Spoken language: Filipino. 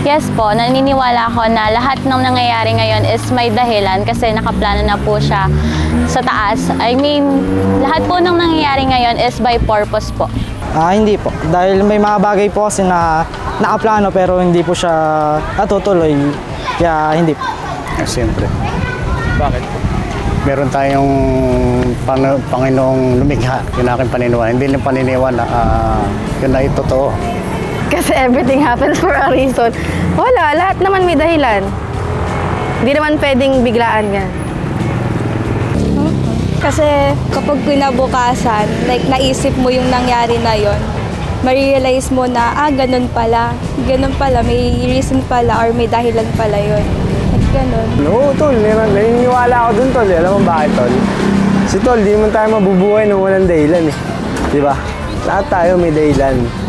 Yes po, naniniwala ako na lahat ng nangyayari ngayon is may dahilan kasi nakaplano na po siya sa taas. I mean, lahat po ng nangyayari ngayon is by purpose po. Hindi po. Dahil may mga bagay po kasi na nakaplano pero hindi po siya natutuloy. Kaya hindi po. Siyempre. Bakit po? Meron tayong Panginoong lumikha. Yun aking paniniwala. Hindi lang paniniwala. Yun na totoo. Kasi everything happens for a reason. Wala, lahat naman may dahilan. Hindi naman pwedeng biglaan yan. Kasi kapag kinabukasan, like naisip mo yung nangyari na yon, ma-realize mo na, ganun pala, may reason pala or may dahilan pala yon. At ganun. Oo, tol. Naniniwala ako dun, tol. Alam mo bakit, tol? Si tol, di naman tayo mabubuhay nung walang dahilan eh. Di ba? Lahat tayo may dahilan.